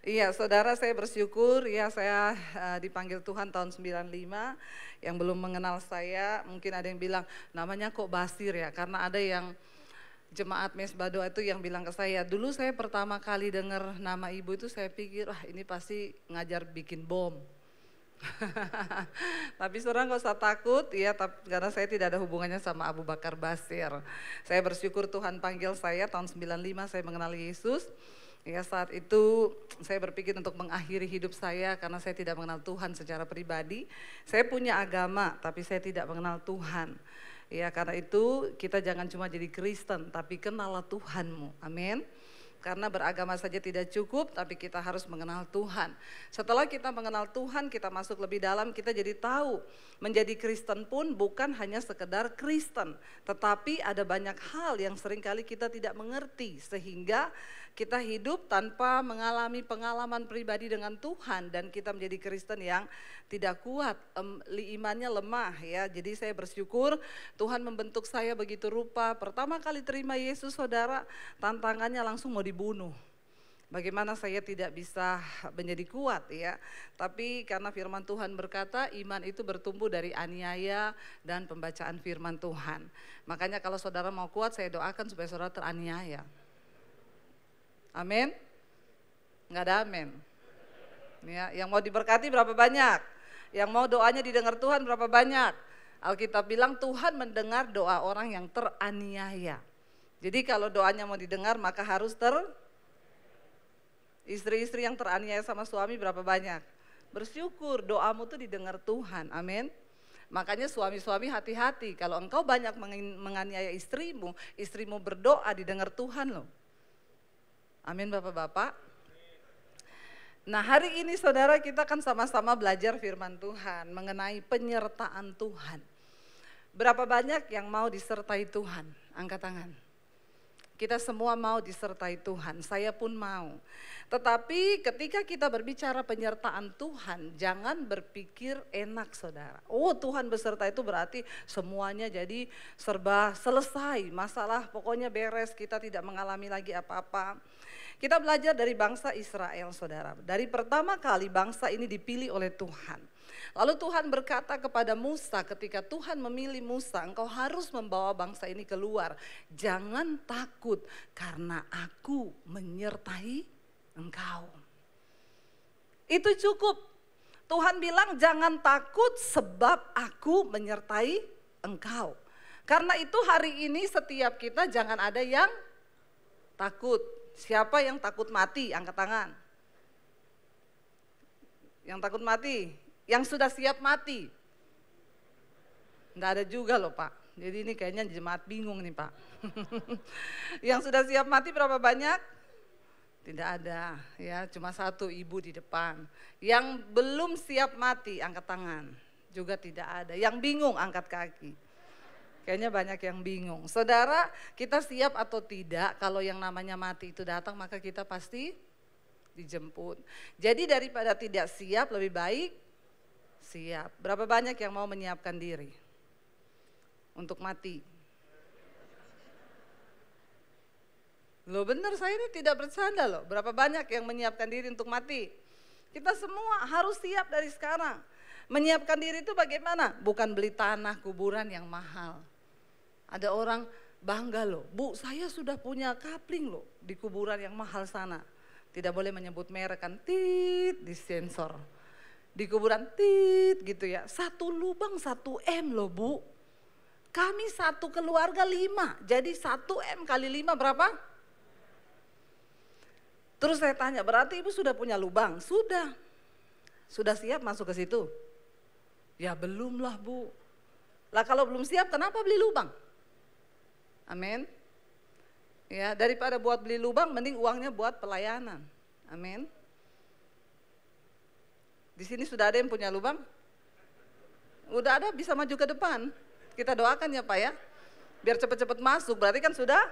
Iya, saudara, saya bersyukur ya, saya dipanggil Tuhan tahun 95. Yang belum mengenal saya mungkin ada yang bilang namanya kok Basir ya, karena ada yang jemaat Mesbah Doa itu yang bilang ke saya, dulu saya pertama kali dengar nama ibu itu saya pikir ini pasti ngajar bikin bom. Tapi saudara nggak usah takut ya, karena saya tidak ada hubungannya sama Abu Bakar Basir. Saya bersyukur Tuhan panggil saya tahun 95, saya mengenal Yesus. Ya, saat itu saya berpikir untuk mengakhiri hidup saya karena saya tidak mengenal Tuhan secara pribadi. Saya punya agama tapi saya tidak mengenal Tuhan. Ya, karena itu kita jangan cuma jadi Kristen tapi kenallah Tuhanmu. Amin. Karena beragama saja tidak cukup, tapi kita harus mengenal Tuhan. Setelah kita mengenal Tuhan, kita masuk lebih dalam, kita jadi tahu menjadi Kristen pun bukan hanya sekedar Kristen, tetapi ada banyak hal yang seringkali kita tidak mengerti, sehingga kita hidup tanpa mengalami pengalaman pribadi dengan Tuhan, dan kita menjadi Kristen yang tidak kuat, imannya lemah ya. Jadi saya bersyukur Tuhan membentuk saya begitu rupa. Pertama kali terima Yesus, saudara, tantangannya langsung mau dibunuh. Bagaimana saya tidak bisa menjadi kuat ya. Tapi karena firman Tuhan berkata iman itu bertumbuh dari aniaya dan pembacaan firman Tuhan. Makanya kalau saudara mau kuat, saya doakan supaya saudara teraniaya. Amin? Enggak ada amin. Ya, yang mau diberkati berapa banyak? Yang mau doanya didengar Tuhan berapa banyak? Alkitab bilang Tuhan mendengar doa orang yang teraniaya. Jadi kalau doanya mau didengar maka harus istri-istri yang teraniaya sama suami berapa banyak? Bersyukur doamu tuh didengar Tuhan, amin. Makanya suami-suami hati-hati, kalau engkau banyak menganiaya istrimu, istrimu berdoa didengar Tuhan loh. Amin Bapak-Bapak. Nah hari ini saudara kita kan sama-sama belajar firman Tuhan mengenai penyertaan Tuhan. Berapa banyak yang mau disertai Tuhan? Angkat tangan. Kita semua mau disertai Tuhan, saya pun mau. Tetapi ketika kita berbicara penyertaan Tuhan, jangan berpikir enak saudara. Oh Tuhan beserta itu berarti semuanya jadi serba selesai, masalah pokoknya beres, kita tidak mengalami lagi apa-apa. Kita belajar dari bangsa Israel saudara. Dari pertama kali bangsa ini dipilih oleh Tuhan. Lalu Tuhan berkata kepada Musa ketika Tuhan memilih Musa, engkau harus membawa bangsa ini keluar. Jangan takut karena aku menyertai engkau. Itu cukup. Tuhan bilang jangan takut sebab aku menyertai engkau. Karena itu hari ini setiap kita jangan ada yang takut. Siapa yang takut mati? Angkat tangan. Yang takut mati? Yang sudah siap mati? Enggak ada juga loh Pak. Jadi ini kayaknya jemaat bingung nih Pak. Yang sudah siap mati berapa banyak? Tidak ada ya, cuma satu ibu di depan. Yang belum siap mati angkat tangan. Juga tidak ada. Yang bingung angkat kaki. Kayaknya banyak yang bingung. Saudara, kita siap atau tidak kalau yang namanya mati itu datang maka kita pasti dijemput. Jadi daripada tidak siap lebih baik siap. Berapa banyak yang mau menyiapkan diri untuk mati? Loh benar, saya ini tidak bercanda loh. Berapa banyak yang menyiapkan diri untuk mati? Kita semua harus siap dari sekarang. Menyiapkan diri itu bagaimana? Bukan beli tanah kuburan yang mahal. Ada orang bangga loh, Bu saya sudah punya kapling loh di kuburan yang mahal sana. Tidak boleh menyebut merek kan, tit disensor. Di kuburan tit gitu ya, 1 lubang 1 M loh Bu. Kami 1 keluarga 5, jadi 1 M kali 5 berapa? Terus saya tanya, berarti Ibu sudah punya lubang? Sudah. Sudah siap masuk ke situ? Ya belum lah Bu. Lah kalau belum siap kenapa beli lubang? Amin. Ya, daripada buat beli lubang mending uangnya buat pelayanan. Amin. Di sini sudah ada yang punya lubang? Udah ada, bisa maju ke depan. Kita doakan ya Pak ya. Biar cepat-cepat masuk, berarti kan sudah.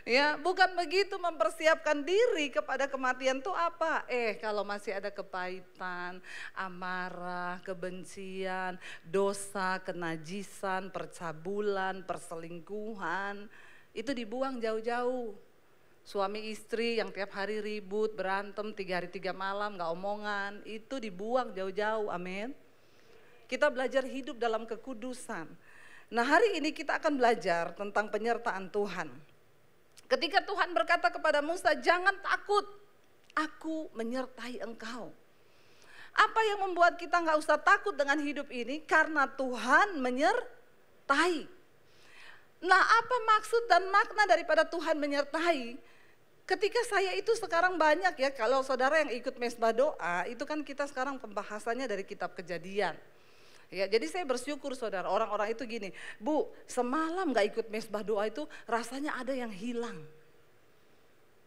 Ya, bukan begitu mempersiapkan diri kepada kematian itu apa? Kalau masih ada kepahitan, amarah, kebencian, dosa, kenajisan, percabulan, perselingkuhan, itu dibuang jauh-jauh. Suami istri yang tiap hari ribut, berantem 3 hari 3 malam, gak omongan, itu dibuang jauh-jauh, amin. Kita belajar hidup dalam kekudusan. Nah, hari ini kita akan belajar tentang penyertaan Tuhan. Ketika Tuhan berkata kepada Musa, jangan takut, aku menyertai engkau. Apa yang membuat kita gak usah takut dengan hidup ini? Karena Tuhan menyertai. Nah, apa maksud dan makna daripada Tuhan menyertai? Ketika saya itu sekarang banyak ya, kalau saudara yang ikut mesbah doa, itu kan kita sekarang pembahasannya dari kitab Kejadian. Ya, jadi saya bersyukur saudara, orang-orang itu gini, Bu, semalam gak ikut mesbah doa itu rasanya ada yang hilang.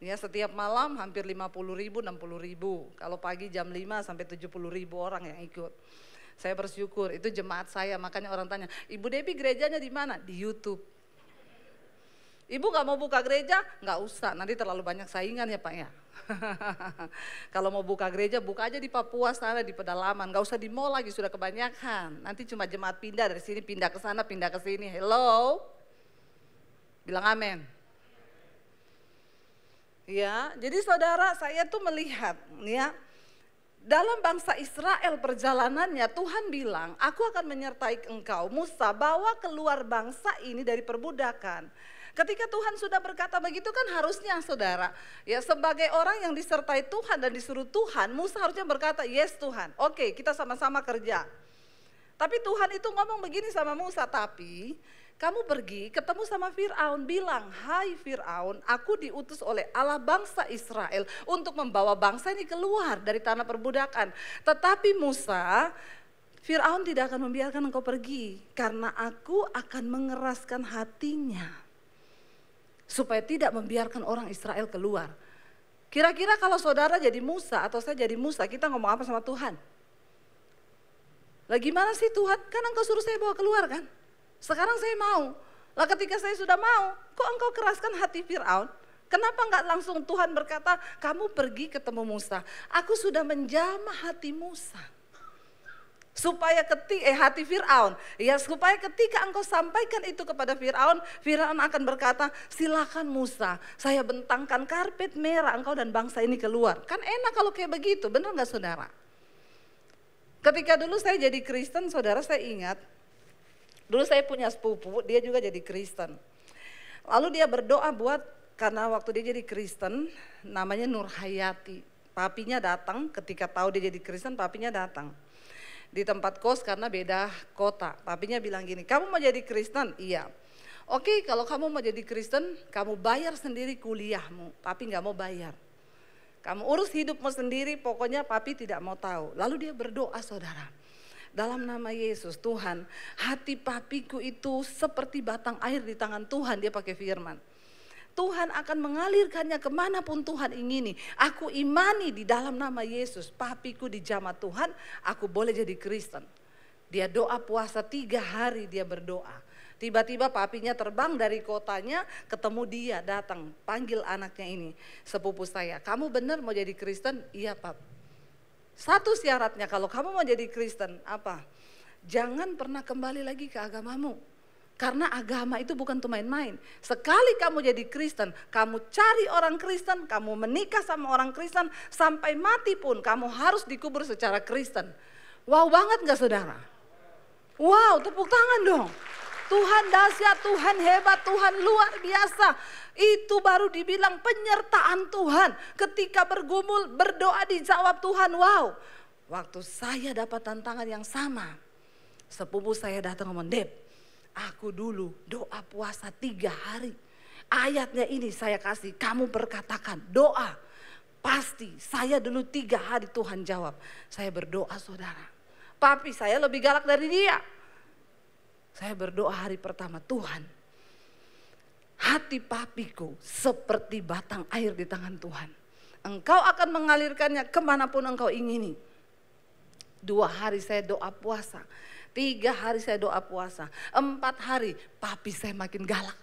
Ya, setiap malam hampir 50.000, 60.000, kalau pagi jam 5 sampai 70.000 orang yang ikut. Saya bersyukur, itu jemaat saya, makanya orang tanya, Ibu Debbie gerejanya di mana? Di YouTube. Ibu gak mau buka gereja? Gak usah, nanti terlalu banyak saingan ya Pak ya. Kalau mau buka gereja, buka aja di Papua sana, di pedalaman. Gak usah di mall lagi, sudah kebanyakan. Nanti cuma jemaat pindah dari sini, pindah ke sana, pindah ke sini. Hello? Bilang amin. Ya, jadi saudara, saya tuh melihat ya, dalam bangsa Israel perjalanannya Tuhan bilang, aku akan menyertai engkau Musa, bawa keluar bangsa ini dari perbudakan. Ketika Tuhan sudah berkata begitu kan harusnya saudara, ya sebagai orang yang disertai Tuhan dan disuruh Tuhan, Musa harusnya berkata, yes Tuhan, oke kita sama-sama kerja. Tapi Tuhan itu ngomong begini sama Musa, tapi kamu pergi ketemu sama Fir'aun, bilang, hai Fir'aun, aku diutus oleh Allah bangsa Israel untuk membawa bangsa ini keluar dari tanah perbudakan. Tetapi Musa, Fir'aun tidak akan membiarkan engkau pergi, karena aku akan mengeraskan hatinya supaya tidak membiarkan orang Israel keluar. Kira-kira kalau saudara jadi Musa atau saya jadi Musa, kita ngomong apa sama Tuhan? Lah gimana sih Tuhan? Kan engkau suruh saya bawa keluar kan? Sekarang saya mau. Lah ketika saya sudah mau, kok engkau keraskan hati Fir'aun? Kenapa enggak langsung Tuhan berkata, kamu pergi ketemu Musa. Aku sudah menjamah hati Musa. Supaya hati Fir'aun, ya supaya ketika engkau sampaikan itu kepada Fir'aun, Fir'aun akan berkata, silakan Musa, saya bentangkan karpet merah engkau dan bangsa ini keluar. Kan enak kalau kayak begitu, benar gak saudara? Ketika dulu saya jadi Kristen, saudara saya ingat, dulu saya punya sepupu, dia juga jadi Kristen. Lalu dia berdoa karena waktu dia jadi Kristen, namanya Nur Hayati. Papinya datang, ketika tahu dia jadi Kristen, papinya datang. Di tempat kos karena beda kota. Papinya bilang gini, kamu mau jadi Kristen? Iya. Oke, kalau kamu mau jadi Kristen, kamu bayar sendiri kuliahmu. Papi gak mau bayar. Kamu urus hidupmu sendiri, pokoknya papi tidak mau tahu. Lalu dia berdoa saudara. Dalam nama Yesus, Tuhan, hati papiku itu seperti batang air di tangan Tuhan, dia pakai firman. Tuhan akan mengalirkannya kemanapun Tuhan ingini. Aku imani di dalam nama Yesus, papiku dijamah Tuhan, aku boleh jadi Kristen. Dia doa puasa 3 hari dia berdoa. Tiba-tiba papinya terbang dari kotanya, ketemu dia, datang, panggil anaknya ini, sepupu saya. Kamu benar mau jadi Kristen? Iya Pap. Satu syaratnya kalau kamu mau jadi Kristen, apa? Jangan pernah kembali lagi ke agamamu. Karena agama itu bukan tuh main-main. Sekali kamu jadi Kristen, kamu cari orang Kristen, kamu menikah sama orang Kristen, sampai mati pun kamu harus dikubur secara Kristen. Wow banget gak saudara? Wow, tepuk tangan dong. Tuhan dahsyat, Tuhan hebat, Tuhan luar biasa. Itu baru dibilang penyertaan Tuhan. Ketika bergumul, berdoa dijawab Tuhan. Wow, waktu saya dapat tantangan yang sama, sepupu saya datang ngomong, Deb, aku dulu doa puasa 3 hari. Ayatnya ini saya kasih, kamu berkatakan doa. Pasti saya dulu 3 hari Tuhan jawab. Saya berdoa saudara. Papi saya lebih galak dari dia. Saya berdoa hari pertama, Tuhan, hati papiku seperti batang air di tangan Tuhan. Engkau akan mengalirkannya kemanapun engkau ingini. 2 hari saya doa puasa. 3 hari saya doa puasa, 4 hari papi saya makin galak.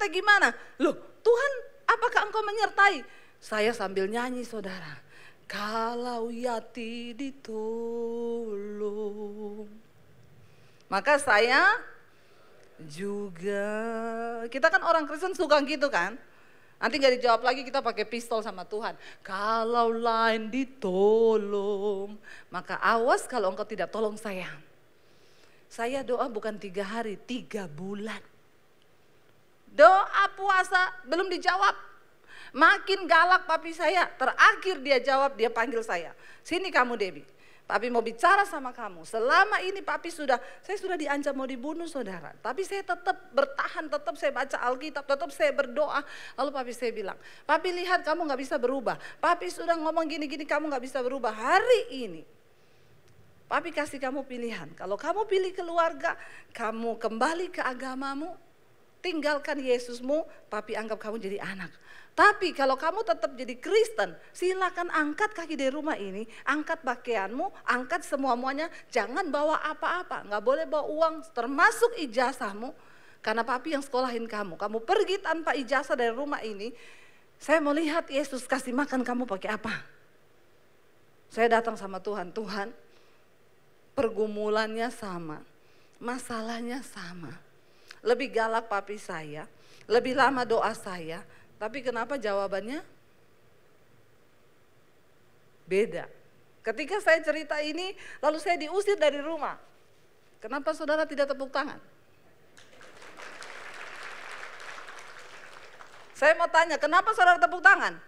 partai gimana? Loh Tuhan, apakah engkau menyertai? Saya sambil nyanyi saudara. Kalau Yati ditolong, maka saya juga. Kita kan orang Kristen suka gitu kan. Nanti gak dijawab lagi, kita pakai pistol sama Tuhan. Kalau lain ditolong, maka awas kalau engkau tidak tolong saya. Saya doa bukan 3 hari, 3 bulan. Doa puasa belum dijawab. Makin galak papi saya, terakhir dia jawab, dia panggil saya. Sini kamu Debbie, papi mau bicara sama kamu. Selama ini saya sudah diancam mau dibunuh saudara. Tapi saya tetap bertahan, tetap saya baca Alkitab, tetap saya berdoa. Lalu papi saya bilang, papi lihat kamu gak bisa berubah. Papi sudah ngomong gini-gini kamu gak bisa berubah. Hari ini, papi kasih kamu pilihan. Kalau kamu pilih keluarga, kamu kembali ke agamamu, tinggalkan Yesusmu, papi anggap kamu jadi anak. Tapi kalau kamu tetap jadi Kristen, silakan angkat kaki dari rumah ini, angkat pakaianmu, angkat semua-muanya, jangan bawa apa-apa, nggak boleh bawa uang, termasuk ijazahmu, karena papi yang sekolahin kamu. Kamu pergi tanpa ijazah dari rumah ini, saya mau lihat Yesus kasih makan kamu pakai apa. Saya datang sama Tuhan, Tuhan, pergumulannya sama, masalahnya sama. Lebih galak papi saya, lebih lama doa saya, tapi kenapa jawabannya beda? Ketika saya cerita ini, lalu saya diusir dari rumah. Kenapa saudara tidak tepuk tangan? Saya mau tanya, kenapa saudara tepuk tangan?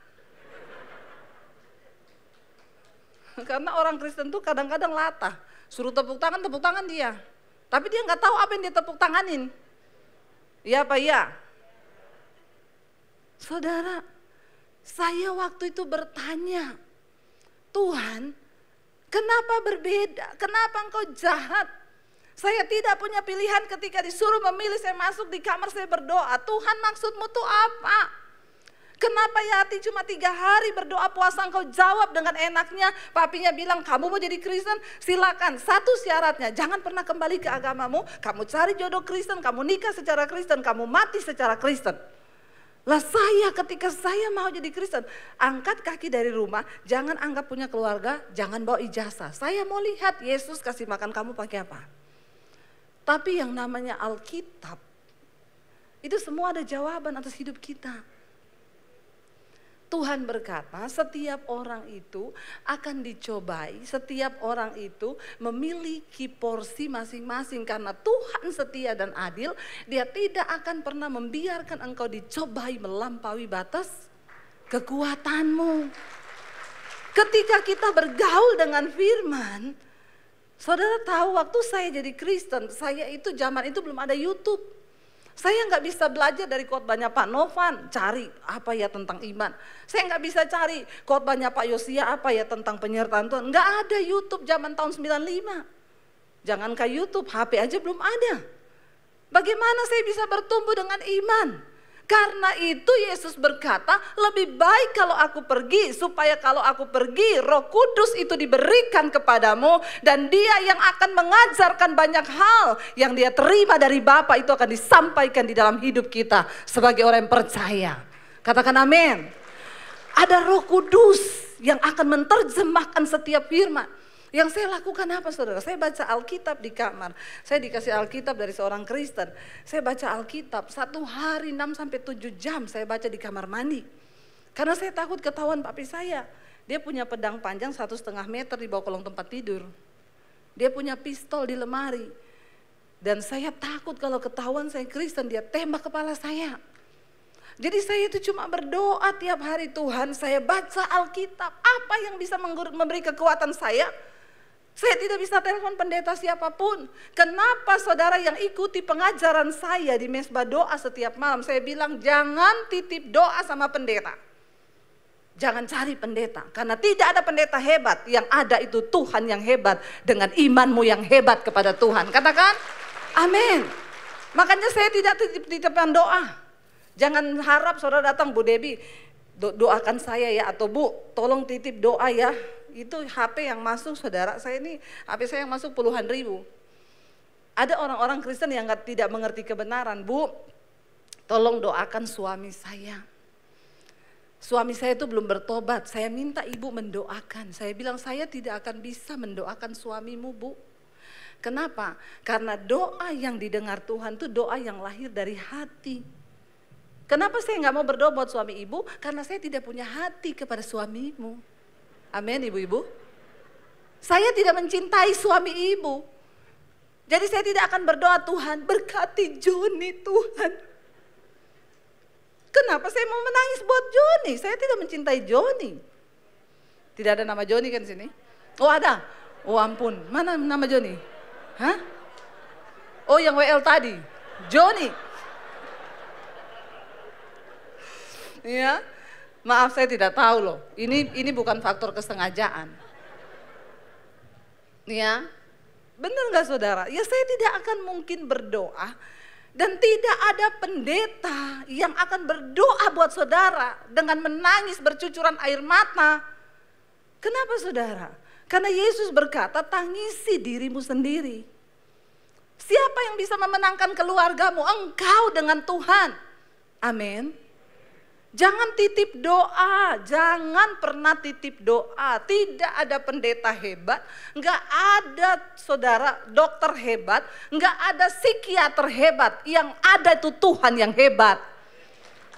Karena orang Kristen tuh kadang-kadang latah. Suruh tepuk tangan dia. Tapi dia nggak tahu apa yang dia tepuk tanganin. Iya apa iya? Saudara, saya waktu itu bertanya, Tuhan, kenapa berbeda? Kenapa engkau jahat? Saya tidak punya pilihan ketika disuruh memilih, saya masuk di kamar, saya berdoa, Tuhan maksudmu tuh apa? Kenapa Yati cuma 3 hari berdoa puasa engkau jawab dengan enaknya? Papinya bilang, kamu mau jadi Kristen? Silakan, satu syaratnya, jangan pernah kembali ke agamamu, kamu cari jodoh Kristen, kamu nikah secara Kristen, kamu mati secara Kristen. Lah saya ketika saya mau jadi Kristen, angkat kaki dari rumah, jangan anggap punya keluarga, jangan bawa ijazah. Saya mau lihat Yesus kasih makan kamu pakai apa. Tapi yang namanya Alkitab, itu semua ada jawaban atas hidup kita. Tuhan berkata setiap orang itu akan dicobai, setiap orang itu memiliki porsi masing-masing. Karena Tuhan setia dan adil, Dia tidak akan pernah membiarkan engkau dicobai melampaui batas kekuatanmu. Ketika kita bergaul dengan firman, saudara tahu waktu saya jadi Kristen, saya itu zaman itu belum ada YouTube. Saya nggak bisa belajar dari khotbahnya Pak Novan, cari apa ya tentang iman. Saya nggak bisa cari khotbahnya Pak Yosia apa ya tentang penyertaan Tuhan. Nggak ada YouTube zaman tahun 95. Jangankan YouTube, HP aja belum ada. Bagaimana saya bisa bertumbuh dengan iman? Karena itu Yesus berkata, lebih baik kalau aku pergi, supaya kalau aku pergi Roh Kudus itu diberikan kepadamu, dan Dia yang akan mengajarkan banyak hal yang Dia terima dari Bapa itu akan disampaikan di dalam hidup kita sebagai orang yang percaya. Katakan amin. Ada Roh Kudus yang akan menerjemahkan setiap firman. Yang saya lakukan apa saudara? Saya baca Alkitab di kamar. Saya dikasih Alkitab dari seorang Kristen. Saya baca Alkitab 1 hari 6-7 jam saya baca di kamar mandi. Karena saya takut ketahuan papi saya. Dia punya pedang panjang 1,5 meter di bawah kolong tempat tidur. Dia punya pistol di lemari. Dan saya takut kalau ketahuan saya Kristen, dia tembak kepala saya. Jadi saya itu cuma berdoa tiap hari, Tuhan saya baca Alkitab. Apa yang bisa memberi kekuatan saya? Saya tidak bisa telepon pendeta siapapun. Kenapa saudara yang ikuti pengajaran saya di mesbah doa setiap malam, saya bilang jangan titip doa sama pendeta. Jangan cari pendeta, karena tidak ada pendeta hebat. Yang ada itu Tuhan yang hebat dengan imanmu yang hebat kepada Tuhan. Katakan amin. Makanya saya tidak titip-titipan doa. Jangan harap saudara datang, Bu Debbie doakan saya ya, atau Bu tolong titip doa ya. Itu HP yang masuk saudara, saya ini HP saya yang masuk puluhan ribu. Ada orang-orang Kristen yang tidak mengerti kebenaran, Bu Tolong doakan suami saya. Suami saya itu belum bertobat, saya minta ibu mendoakan. Saya bilang saya tidak akan bisa mendoakan suamimu, Bu. Kenapa? Karena doa yang didengar Tuhan itu doa yang lahir dari hati. Kenapa saya nggak mau berdoa buat suami ibu? Karena saya tidak punya hati kepada suamimu. Amin, ibu-ibu. Saya tidak mencintai suami ibu. Jadi saya tidak akan berdoa, Tuhan berkati Joni Tuhan. Kenapa saya mau menangis buat Joni? Saya tidak mencintai Joni. Tidak ada nama Joni kan sini? Oh ada? Oh ampun, mana nama Joni? Hah? Oh yang WL tadi, Joni. Ya, maaf saya tidak tahu loh. Ini bukan faktor kesengajaan. Ya, benar nggak saudara? Ya saya tidak akan mungkin berdoa. Dan tidak ada pendeta yang akan berdoa buat saudara dengan menangis bercucuran air mata. Kenapa saudara? Karena Yesus berkata, tangisi dirimu sendiri. Siapa yang bisa memenangkan keluargamu? Engkau dengan Tuhan. Amin. Jangan titip doa, jangan pernah titip doa. Tidak ada pendeta hebat, enggak ada saudara dokter hebat, enggak ada psikiater hebat. Yang ada itu Tuhan yang hebat.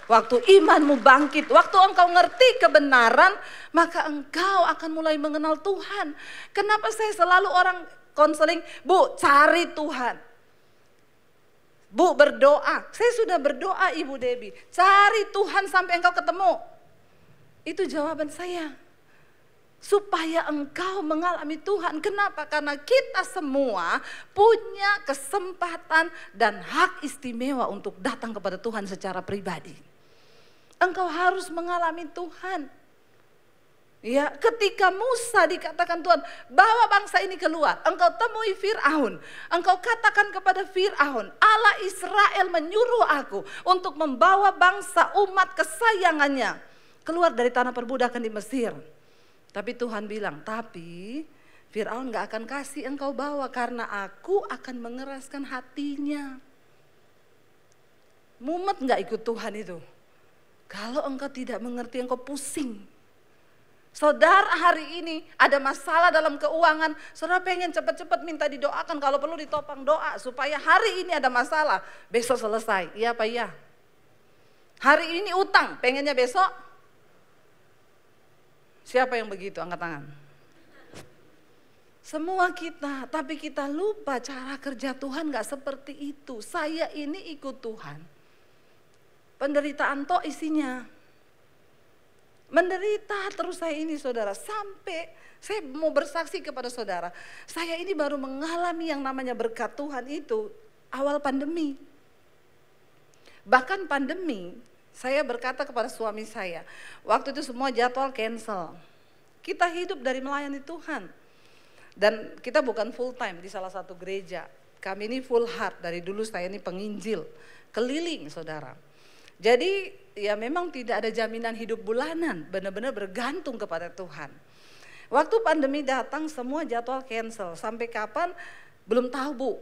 Waktu imanmu bangkit, waktu engkau ngerti kebenaran, maka engkau akan mulai mengenal Tuhan. Kenapa saya selalu orang konseling, Bu cari Tuhan. Bu berdoa, saya sudah berdoa Ibu Debbie, cari Tuhan sampai engkau ketemu. Itu jawaban saya. Supaya engkau mengalami Tuhan. Kenapa? Karena kita semua punya kesempatan dan hak istimewa untuk datang kepada Tuhan secara pribadi. Engkau harus mengalami Tuhan. Ya, ketika Musa dikatakan Tuhan, bawa bangsa ini keluar, engkau temui Fir'aun, engkau katakan kepada Fir'aun, Allah Israel menyuruh aku untuk membawa bangsa umat kesayangannya keluar dari tanah perbudakan di Mesir. Tapi Tuhan bilang, tapi Fir'aun gak akan kasih engkau bawa karena aku akan mengeraskan hatinya. Mumet gak ikut Tuhan itu? Kalau engkau tidak mengerti, engkau pusing. Saudara hari ini ada masalah dalam keuangan, saudara pengen cepat-cepat minta didoakan, kalau perlu ditopang doa supaya hari ini ada masalah, besok selesai. Iya apa iya? Hari ini utang, pengennya besok? Siapa yang begitu? Angkat tangan. Semua kita, tapi kita lupa cara kerja Tuhan gak seperti itu. Saya ini ikut Tuhan. Penderitaan toh isinya. Menderita terus saya ini saudara, sampai saya mau bersaksi kepada saudara, saya ini baru mengalami yang namanya berkat Tuhan itu awal pandemi. Bahkan pandemi, saya berkata kepada suami saya, waktu itu semua jadwal cancel. Kita hidup dari melayani Tuhan. Dan kita bukan full time di salah satu gereja. Kami ini full heart, dari dulu saya ini penginjil, keliling saudara. Jadi ya memang tidak ada jaminan hidup bulanan, benar-benar bergantung kepada Tuhan. Waktu pandemi datang semua jadwal cancel, sampai kapan belum tahu Bu.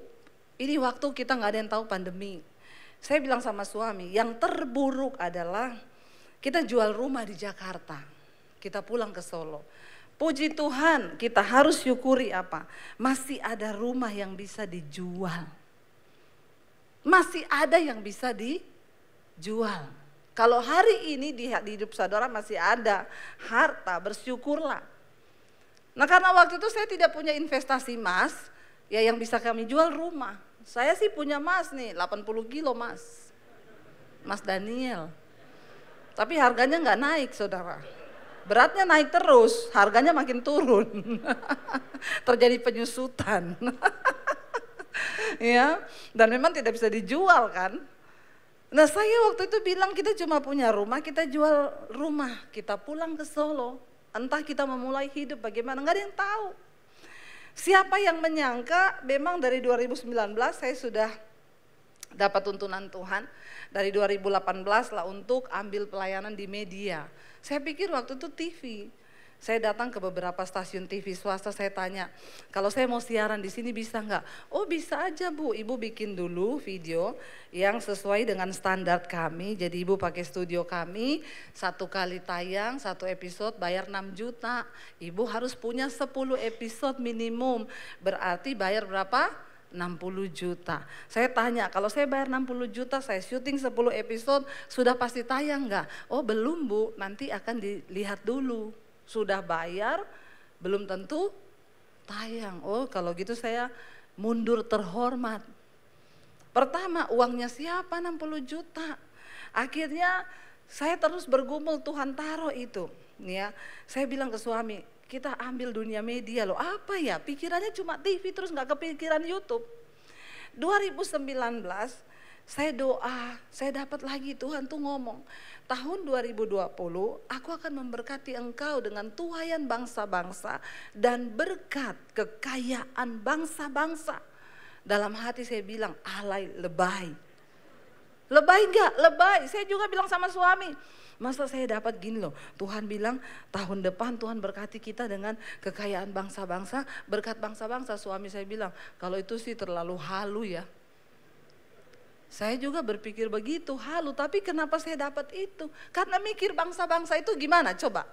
Ini waktu kita nggak ada yang tahu pandemi. Saya bilang sama suami, yang terburuk adalah kita jual rumah di Jakarta, kita pulang ke Solo. Puji Tuhan, kita harus syukuri apa? Masih ada rumah yang bisa dijual. Masih ada yang bisa dijual. Kalau hari ini di hidup saudara masih ada harta, bersyukurlah. Nah karena waktu itu saya tidak punya investasi emas, ya yang bisa kami jual rumah. Saya sih punya emas nih, 80 kilo emas. Mas Daniel. Tapi harganya nggak naik saudara. Beratnya naik terus, harganya makin turun. Terjadi penyusutan. Ya, dan memang tidak bisa dijual kan. Nah saya waktu itu bilang kita cuma punya rumah, kita jual rumah, kita pulang ke Solo. Entah kita memulai hidup bagaimana, nggak ada yang tahu. Siapa yang menyangka memang dari 2019 saya sudah dapat tuntunan Tuhan. Dari 2018 lah untuk ambil pelayanan di media. Saya pikir waktu itu TV. Saya datang ke beberapa stasiun TV swasta, saya tanya, kalau saya mau siaran di sini bisa nggak? Oh bisa aja Bu, Ibu bikin dulu video yang sesuai dengan standar kami. Jadi Ibu pakai studio kami, 1 kali tayang, 1 episode bayar 6 juta. Ibu harus punya 10 episode minimum, berarti bayar berapa? 60 juta. Saya tanya, kalau saya bayar 60 juta, saya syuting 10 episode, sudah pasti tayang nggak? Oh belum Bu, nanti akan dilihat dulu. Sudah bayar, belum tentu tayang. Oh kalau gitu saya mundur terhormat. Pertama uangnya siapa 60 juta. Akhirnya saya terus bergumul, Tuhan taruh itu. Ya, saya bilang ke suami, kita ambil dunia media loh. Apa ya, pikirannya cuma TV terus gak kepikiran YouTube. 2019 saya doa, saya dapat lagi Tuhan tuh ngomong, tahun 2020 aku akan memberkati engkau dengan tuaian bangsa-bangsa dan berkat kekayaan bangsa-bangsa. Dalam hati saya bilang, alay lebay. Lebay enggak? Lebay. Saya juga bilang sama suami, masa saya dapat gini loh, Tuhan bilang tahun depan Tuhan berkati kita dengan kekayaan bangsa-bangsa, berkat bangsa-bangsa. Suami saya bilang, kalau itu sih terlalu halu ya. Saya juga berpikir begitu, halu, tapi kenapa saya dapat itu? Karena mikir bangsa-bangsa itu gimana coba?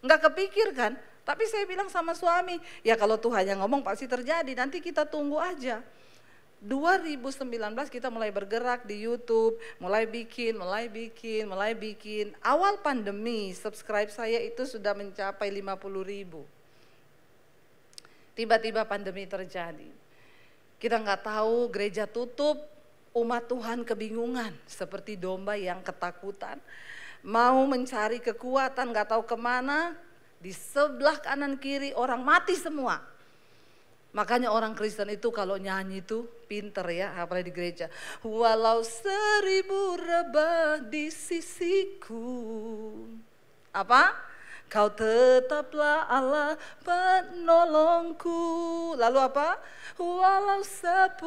Enggak kepikir kan? Tapi saya bilang sama suami, ya kalau Tuhan yang ngomong pasti terjadi, nanti kita tunggu aja. 2019 kita mulai bergerak di YouTube, mulai bikin. Awal pandemi subscribe saya itu sudah mencapai 50.000. Tiba-tiba pandemi terjadi. Kita nggak tahu, gereja tutup, umat Tuhan kebingungan seperti domba yang ketakutan. Mau mencari kekuatan nggak tahu kemana, di sebelah kanan kiri orang mati semua. Makanya orang Kristen itu kalau nyanyi itu pinter ya, apalagi di gereja. Walau 1000 rebah di sisiku. Apa? Kau tetaplah Allah penolongku. Lalu apa? Walau 10.000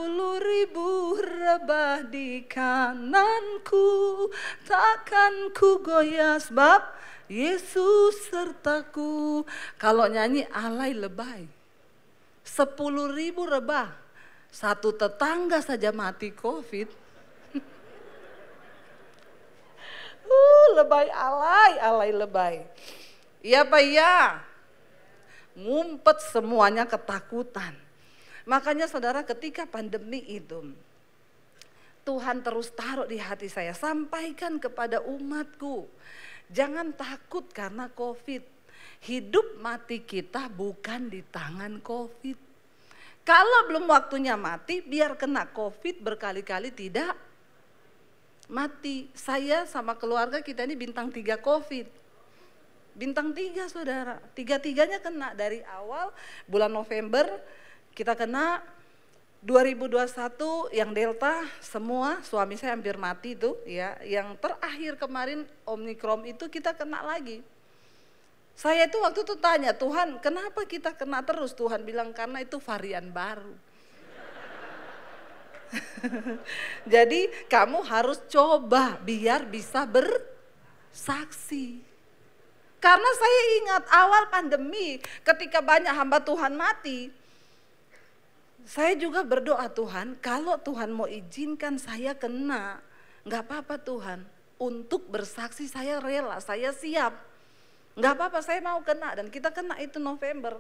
rebah di kananku, takkan ku goyah sebab Yesus sertaku. Kalau nyanyi alay lebay. 10.000 rebah, satu tetangga saja mati COVID. Lebay, alay lebay. Iya Pak iya, ngumpet semuanya ketakutan. Makanya saudara ketika pandemi itu, Tuhan terus taruh di hati saya, sampaikan kepada umatku, jangan takut karena COVID. Hidup mati kita bukan di tangan COVID. Kalau belum waktunya mati, biar kena COVID berkali-kali tidak mati. Saya sama keluarga kita ini bintang 3 COVID. Bintang 3 saudara, 3-3-nya kena dari awal bulan November kita kena, 2021 yang Delta semua, suami saya hampir mati itu ya. Yang terakhir kemarin Omikron itu kita kena lagi. Saya itu waktu itu tanya, Tuhan kenapa kita kena terus? Tuhan bilang karena itu varian baru. Jadi kamu harus coba biar bisa bersaksi. Karena saya ingat awal pandemi ketika banyak hamba Tuhan mati, saya juga berdoa, Tuhan kalau Tuhan mau izinkan saya kena, gak apa-apa Tuhan, untuk bersaksi saya rela, saya siap. Gak apa-apa saya mau kena, dan kita kena itu November.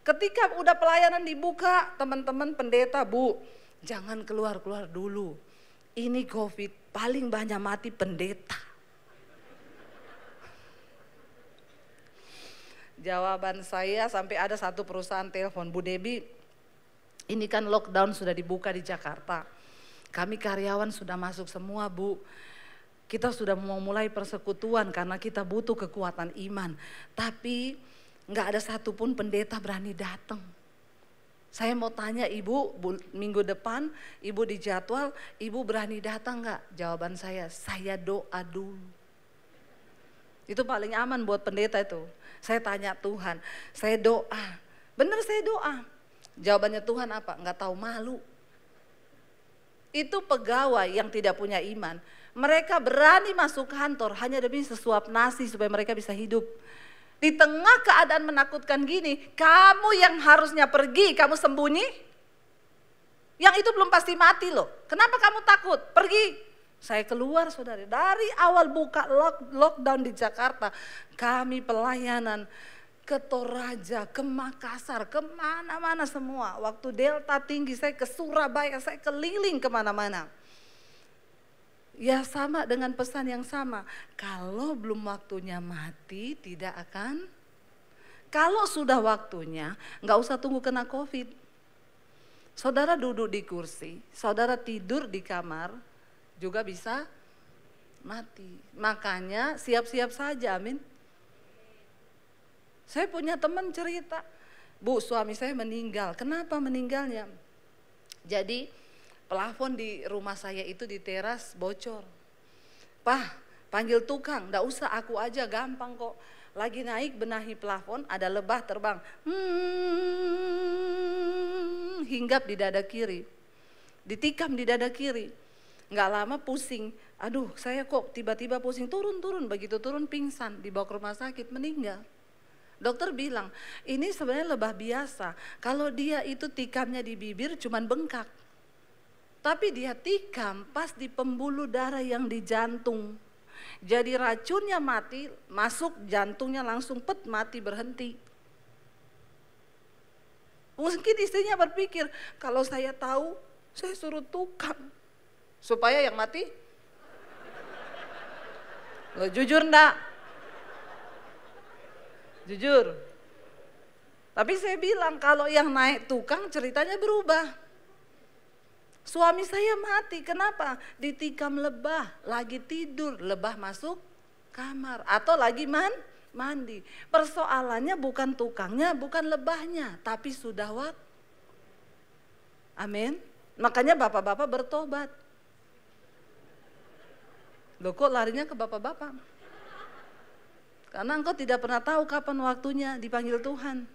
Ketika udah pelayanan dibuka, teman-teman pendeta, Bu jangan keluar-keluar dulu, ini COVID paling banyak mati pendeta. Jawaban saya sampai ada satu perusahaan telepon, Bu Debbie, ini kan lockdown sudah dibuka di Jakarta. Kami karyawan sudah masuk semua Bu. Kita sudah mau mulai persekutuan karena kita butuh kekuatan iman. Tapi gak ada satupun pendeta berani datang. Saya mau tanya Ibu, minggu depan Ibu dijadwal, Ibu berani datang gak? Jawaban saya doa dulu. Itu paling aman buat pendeta itu. Saya tanya Tuhan, saya doa, bener saya doa. Jawabannya Tuhan apa? Nggak tahu malu. Itu pegawai yang tidak punya iman. Mereka berani masuk kantor hanya demi sesuap nasi supaya mereka bisa hidup. Di tengah keadaan menakutkan gini, kamu yang harusnya pergi, kamu sembunyi. Yang itu belum pasti mati loh. Kenapa kamu takut? Pergi. Saya keluar saudara, dari awal buka lockdown di Jakarta, kami pelayanan ke Toraja, ke Makassar, kemana-mana semua. Waktu Delta tinggi, saya ke Surabaya, saya keliling kemana-mana. Ya sama dengan pesan yang sama, kalau belum waktunya mati tidak akan, kalau sudah waktunya nggak usah tunggu kena COVID. Saudara duduk di kursi, saudara tidur di kamar juga bisa mati. Makanya siap-siap saja, amin. Saya punya teman cerita, Bu, suami saya meninggal. Kenapa meninggalnya? Jadi plafon di rumah saya itu di teras bocor. Pah, panggil tukang, nggak usah aku aja, gampang kok. Lagi naik benahi plafon, ada lebah terbang. Hinggap di dada kiri. Ditikam di dada kiri. Nggak lama pusing. Aduh, saya kok tiba-tiba pusing, turun. Begitu turun pingsan, dibawa ke rumah sakit, meninggal. Dokter bilang, ini sebenarnya lebah biasa. Kalau dia itu tikamnya di bibir cuman bengkak. Tapi dia tikam pas di pembuluh darah yang di jantung. Jadi racunnya mati, masuk jantungnya langsung mati berhenti. Mungkin istrinya berpikir, kalau saya tahu, saya suruh tukang. Supaya yang mati? Lo jujur enggak? Jujur. Tapi saya bilang kalau yang naik tukang ceritanya berubah. Suami saya mati, kenapa? Ditikam lebah, lagi tidur, lebah masuk kamar. Atau lagi mandi. Persoalannya bukan tukangnya, bukan lebahnya, tapi sudah waktu. Amin. Makanya bapak-bapak bertobat. Loh kok larinya ke bapak-bapak? Karena engkau tidak pernah tahu kapan waktunya dipanggil Tuhan.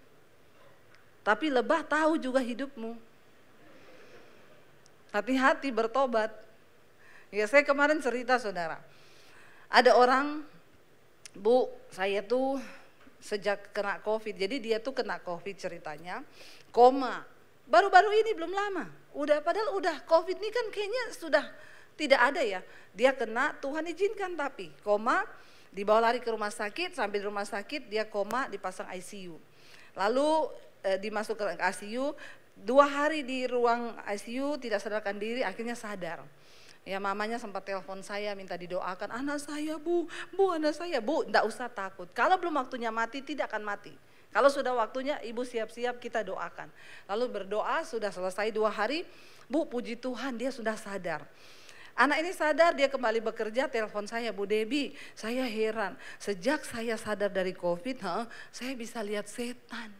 Tapi lebah tahu juga hidupmu. Hati-hati bertobat. Ya saya kemarin cerita saudara. Ada orang, Bu, saya tuh sejak kena COVID. Jadi dia tuh kena COVID ceritanya. Koma. Baru-baru ini belum lama. Padahal udah COVID ini kan kayaknya sudah tidak ada ya. Dia kena, Tuhan izinkan tapi koma, dibawa lari ke rumah sakit, sampai di rumah sakit dia koma, dipasang ICU. Lalu dimasuk ke ICU, 2 hari di ruang ICU tidak sadarkan diri, akhirnya sadar. Ya mamanya sempat telepon saya minta didoakan, anak saya bu anak saya, Bu enggak usah takut. Kalau belum waktunya mati tidak akan mati. Kalau sudah waktunya ibu siap-siap kita doakan. Lalu berdoa sudah selesai 2 hari, Bu puji Tuhan dia sudah sadar. Anak ini sadar, dia kembali bekerja, telepon saya, Bu Debbie, saya heran. Sejak saya sadar dari COVID, saya bisa lihat setan.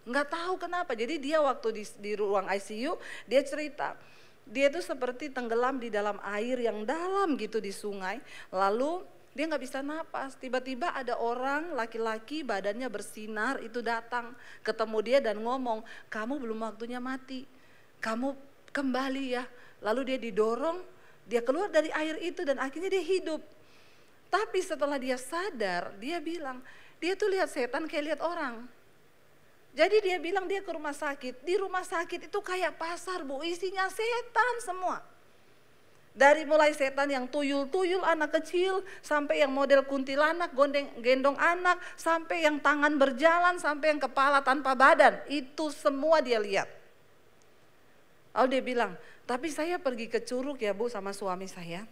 Nggak tahu kenapa, jadi dia waktu di ruang ICU, dia cerita. Dia tuh seperti tenggelam di dalam air yang dalam gitu di sungai, lalu dia nggak bisa napas. Tiba-tiba ada orang laki-laki badannya bersinar itu datang, ketemu dia dan ngomong, kamu belum waktunya mati, kamu kembali ya. Lalu dia didorong, dia keluar dari air itu dan akhirnya dia hidup. Tapi setelah dia sadar, dia bilang, dia tuh lihat setan kayak lihat orang. Jadi dia bilang dia ke rumah sakit, di rumah sakit itu kayak pasar Bu, isinya setan semua. Dari mulai setan yang tuyul-tuyul anak kecil, sampai yang model kuntilanak gendong anak, sampai yang tangan berjalan, sampai yang kepala tanpa badan, itu semua dia lihat. Lalu dia bilang, tapi saya pergi ke Curug ya Bu sama suami saya.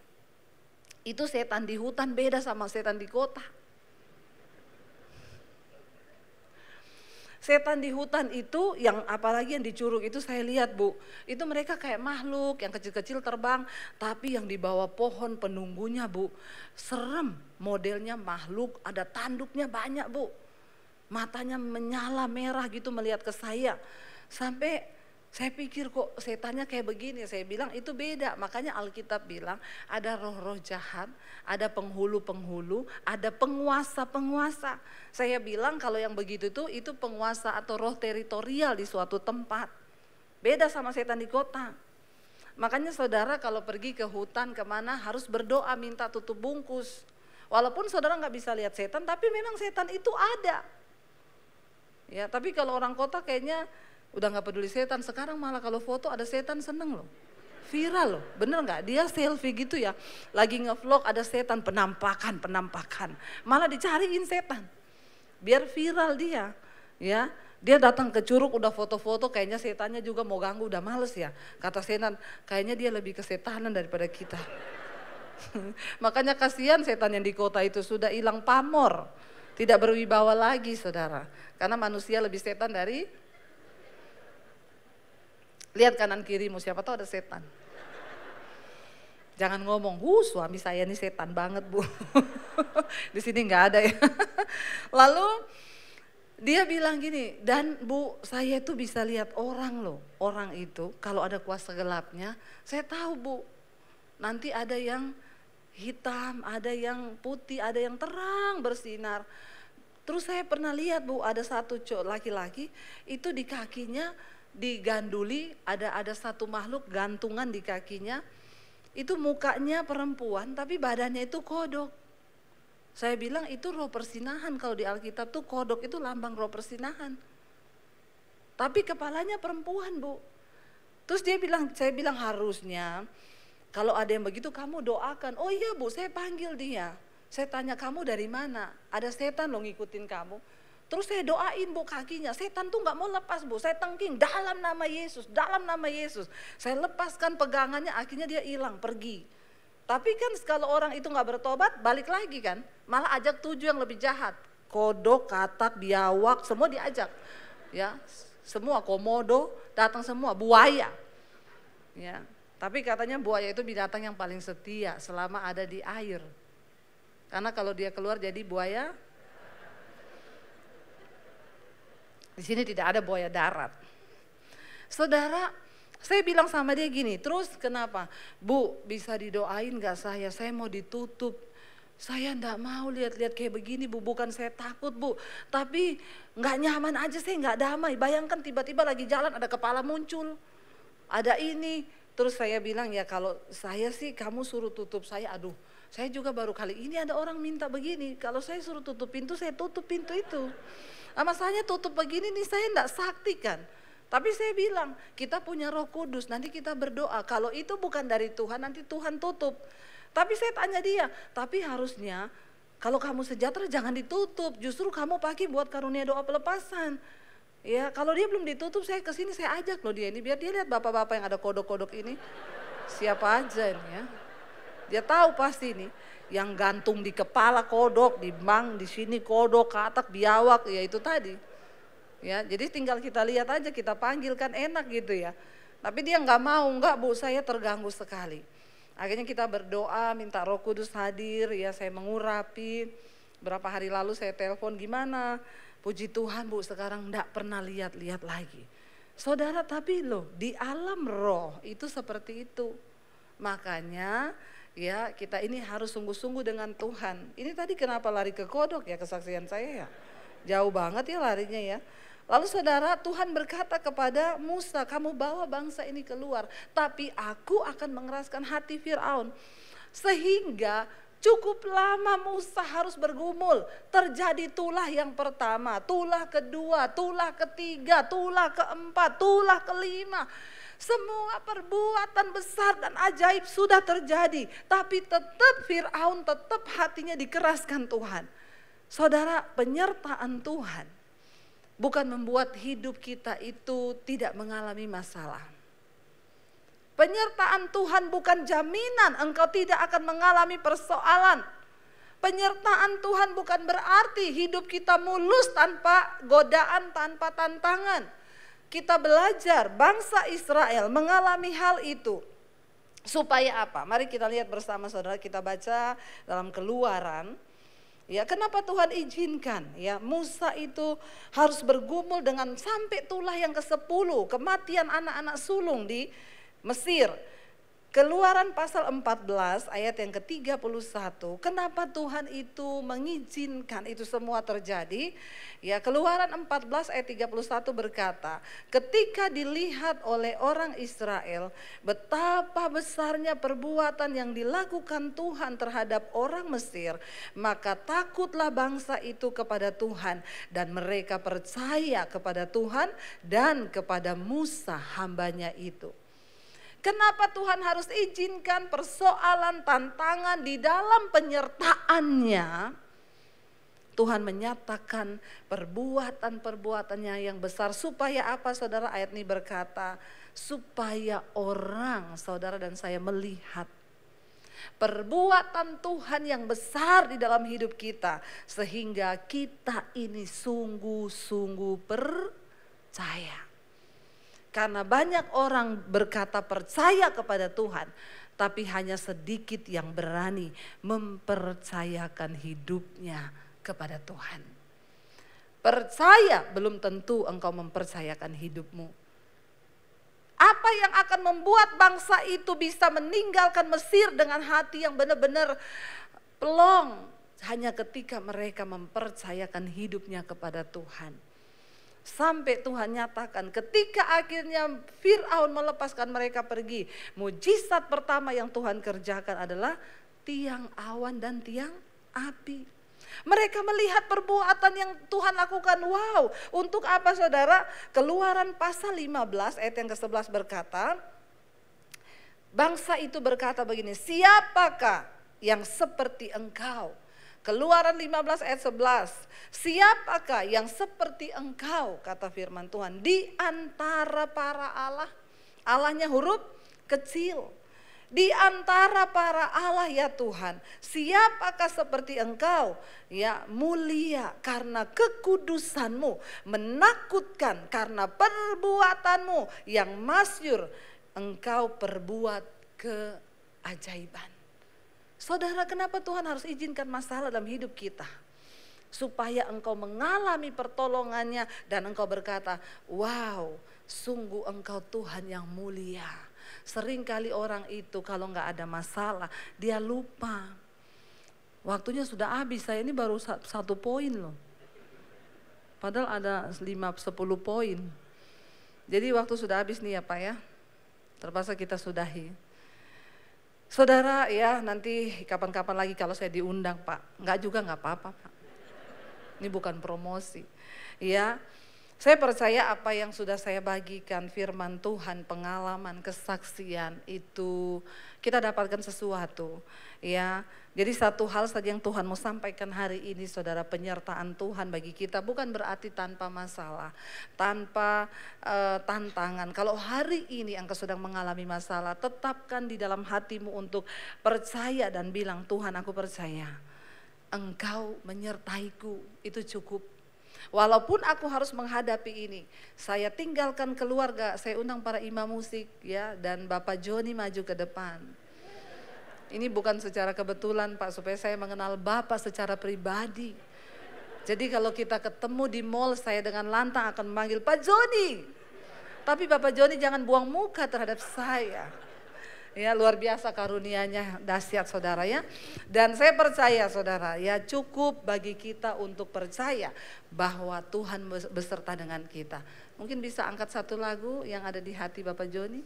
Itu setan di hutan beda sama setan di kota. Setan di hutan itu yang apalagi yang di Curug itu saya lihat Bu. Itu mereka kayak makhluk yang kecil-kecil terbang. Tapi yang di bawah pohon penunggunya Bu. Serem, modelnya makhluk, ada tanduknya banyak Bu. Matanya menyala merah gitu melihat ke saya. Sampai saya pikir kok setannya kayak begini, saya bilang itu beda. Makanya Alkitab bilang ada roh-roh jahat, ada penghulu-penghulu, ada penguasa-penguasa. Saya bilang kalau yang begitu tuh itu penguasa atau roh teritorial di suatu tempat. Beda sama setan di kota. Makanya saudara kalau pergi ke hutan kemana harus berdoa minta tutup bungkus. Walaupun saudara nggak bisa lihat setan, tapi memang setan itu ada. Ya, tapi kalau orang kota kayaknya udah nggak peduli setan. Sekarang malah kalau foto ada setan seneng loh. Viral loh, bener nggak? Dia selfie gitu ya, lagi nge-vlog ada setan, penampakan. Malah dicariin setan, biar viral dia. Ya, dia datang ke curug udah foto-foto, kayaknya setannya juga mau ganggu, udah males ya. Kata setan, kayaknya dia lebih kesetanan daripada kita. Makanya kasihan setan yang di kota itu sudah hilang pamor, tidak berwibawa lagi saudara. Karena manusia lebih setan dari, lihat kanan kirimu, siapa tahu ada setan. Jangan ngomong, suami saya ini setan banget bu. Di sini nggak ada ya. Lalu dia bilang gini, dan bu saya itu bisa lihat orang loh. Orang itu kalau ada kuasa gelapnya, saya tahu bu. Nanti ada yang hitam, ada yang putih, ada yang terang bersinar. Terus saya pernah lihat bu, ada satu laki-laki itu di kakinya diganduli, ada satu makhluk gantungan di kakinya. Itu mukanya perempuan tapi badannya itu kodok. Saya bilang itu roh persinahan, kalau di Alkitab tuh kodok itu lambang roh persinahan. Tapi kepalanya perempuan bu. Terus saya bilang harusnya kalau ada yang begitu kamu doakan. Oh iya bu, saya panggil dia. Saya tanya kamu dari mana? Ada setan loh ngikutin kamu. Terus saya doain bu kakinya, setan tuh gak mau lepas bu, saya tengking dalam nama Yesus, dalam nama Yesus. Saya lepaskan pegangannya, akhirnya dia hilang, pergi. Tapi kan kalau orang itu gak bertobat, balik lagi kan, malah ajak 7 yang lebih jahat. Kodok, katak, biawak, semua diajak. Ya, semua komodo, datang semua, buaya. Ya, tapi katanya buaya itu binatang yang paling setia selama ada di air. Karena kalau dia keluar jadi buaya, di sini tidak ada buaya darat. Saudara, saya bilang sama dia gini, terus kenapa? Bu, bisa didoain gak saya? Saya mau ditutup. Saya enggak mau lihat-lihat kayak begini bu, bukan saya takut bu. Tapi gak nyaman aja, saya gak damai. Bayangkan tiba-tiba lagi jalan ada kepala muncul. Ada ini. Terus saya bilang ya kalau saya sih kamu suruh tutup saya, aduh. Saya juga baru kali ini ada orang minta begini. Kalau saya suruh tutup pintu, saya tutup pintu itu. Masalahnya tutup begini nih saya enggak sakti kan. Tapi saya bilang kita punya Roh Kudus, nanti kita berdoa. Kalau itu bukan dari Tuhan, nanti Tuhan tutup. Tapi saya tanya dia, tapi harusnya kalau kamu sejahtera jangan ditutup. Justru kamu pakai buat karunia doa pelepasan. Ya kalau dia belum ditutup saya kesini saya ajak loh dia ini. Biar dia lihat bapak-bapak yang ada kodok-kodok ini. Siapa aja ini ya. Dia tahu pasti nih, yang gantung di kepala kodok, di sini kodok, katak, biawak, ya itu tadi. Ya, jadi tinggal kita lihat aja, kita panggil kan enak gitu ya. Tapi dia nggak mau, nggak bu, saya terganggu sekali. Akhirnya kita berdoa, minta Roh Kudus hadir, ya saya mengurapi. Berapa hari lalu saya telepon, gimana? Puji Tuhan bu, sekarang nggak pernah lihat-lihat lagi. Saudara, tapi loh di alam roh itu seperti itu. Makanya ya kita ini harus sungguh-sungguh dengan Tuhan. Ini tadi kenapa lari ke kodok ya kesaksian saya ya. Jauh banget ya larinya ya. Lalu saudara, Tuhan berkata kepada Musa, kamu bawa bangsa ini keluar. Tapi aku akan mengeraskan hati Fir'aun. Sehingga cukup lama Musa harus bergumul. Terjadi tulah yang pertama, tulah kedua, tulah ketiga, tulah keempat, tulah kelima. Semua perbuatan besar dan ajaib sudah terjadi. Tapi tetap Fir'aun tetap hatinya dikeraskan Tuhan. Saudara, penyertaan Tuhan bukan membuat hidup kita itu tidak mengalami masalah. Penyertaan Tuhan bukan jaminan engkau tidak akan mengalami persoalan. Penyertaan Tuhan bukan berarti hidup kita mulus tanpa godaan, tanpa tantangan. Kita belajar bangsa Israel mengalami hal itu. Supaya apa? Mari kita lihat bersama saudara, kita baca dalam Keluaran. Ya, kenapa Tuhan izinkan ya Musa itu harus bergumul dengan sampai tulah yang ke-10, kematian anak-anak sulung di Mesir. Keluaran pasal 14 ayat yang ke-31, kenapa Tuhan itu mengizinkan itu semua terjadi? Ya, Keluaran 14 ayat 31 berkata, ketika dilihat oleh orang Israel betapa besarnya perbuatan yang dilakukan Tuhan terhadap orang Mesir, maka takutlah bangsa itu kepada Tuhan dan mereka percaya kepada Tuhan dan kepada Musa hambanya itu. Kenapa Tuhan harus izinkan persoalan, tantangan di dalam penyertaannya? Tuhan menyatakan perbuatan-perbuatannya yang besar. Supaya apa saudara? Ayat ini berkata, supaya orang, saudara dan saya melihat perbuatan Tuhan yang besar di dalam hidup kita. Sehingga kita ini sungguh-sungguh percaya. Karena banyak orang berkata percaya kepada Tuhan, tapi hanya sedikit yang berani mempercayakan hidupnya kepada Tuhan. Percaya belum tentu engkau mempercayakan hidupmu. Apa yang akan membuat bangsa itu bisa meninggalkan Mesir dengan hati yang benar-benar plong? Hanya ketika mereka mempercayakan hidupnya kepada Tuhan. Sampai Tuhan nyatakan ketika akhirnya Fir'aun melepaskan mereka pergi. Mujizat pertama yang Tuhan kerjakan adalah tiang awan dan tiang api. Mereka melihat perbuatan yang Tuhan lakukan. Wow, untuk apa saudara? Keluaran pasal 15 ayat yang ke-11 berkata, bangsa itu berkata begini, siapakah yang seperti engkau? Keluaran 15 ayat 11, siapakah yang seperti engkau, kata firman Tuhan, di antara para Allah, Allahnya huruf kecil. Di antara para Allah ya Tuhan, siapakah seperti engkau? Ya mulia karena kekudusanmu, menakutkan karena perbuatanmu yang masyhur, engkau perbuat keajaiban. Saudara, kenapa Tuhan harus izinkan masalah dalam hidup kita? Supaya engkau mengalami pertolongannya dan engkau berkata, wow, sungguh engkau Tuhan yang mulia. Seringkali orang itu kalau nggak ada masalah, dia lupa. Waktunya sudah habis, saya ini baru 1 poin loh. Padahal ada 5-10 poin. Jadi waktu sudah habis nih ya Pak ya. Terpaksa kita sudahi. Saudara ya, nanti kapan-kapan lagi kalau saya diundang Pak. Enggak juga enggak apa-apa Pak. Ini bukan promosi. Ya, saya percaya apa yang sudah saya bagikan, firman Tuhan, pengalaman, kesaksian itu kita dapatkan sesuatu. Ya, jadi satu hal saja yang Tuhan mau sampaikan hari ini saudara, penyertaan Tuhan bagi kita bukan berarti tanpa masalah, tanpa tantangan. Kalau hari ini engkau sedang mengalami masalah, tetapkan di dalam hatimu untuk percaya dan bilang, Tuhan aku percaya, Engkau menyertaiku, itu cukup. Walaupun aku harus menghadapi ini, saya tinggalkan keluarga, saya undang para imam musik ya, dan Bapak Joni maju ke depan. Ini bukan secara kebetulan Pak, supaya saya mengenal Bapak secara pribadi. Jadi kalau kita ketemu di mall, saya dengan lantang akan memanggil Pak Joni. Tapi Bapak Joni jangan buang muka terhadap saya. Ya, luar biasa karunianya, dahsyat saudara ya. Dan saya percaya saudara ya, cukup bagi kita untuk percaya bahwa Tuhan beserta dengan kita. Mungkin bisa angkat satu lagu yang ada di hati Bapak Joni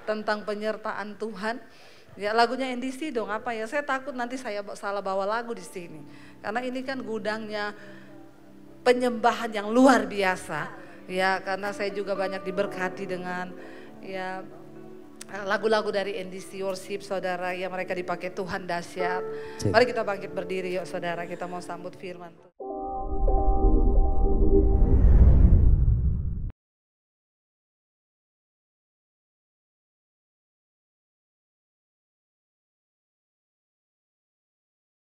tentang penyertaan Tuhan. Ya, lagunya NDC dong, apa ya? Saya takut nanti saya salah bawa lagu di sini. Karena ini kan gudangnya penyembahan yang luar biasa. Ya, karena saya juga banyak diberkati dengan ya lagu-lagu dari NDC Worship saudara, yang mereka dipakai Tuhan dahsyat. Mari kita bangkit berdiri yuk saudara, kita mau sambut firman Tuhan.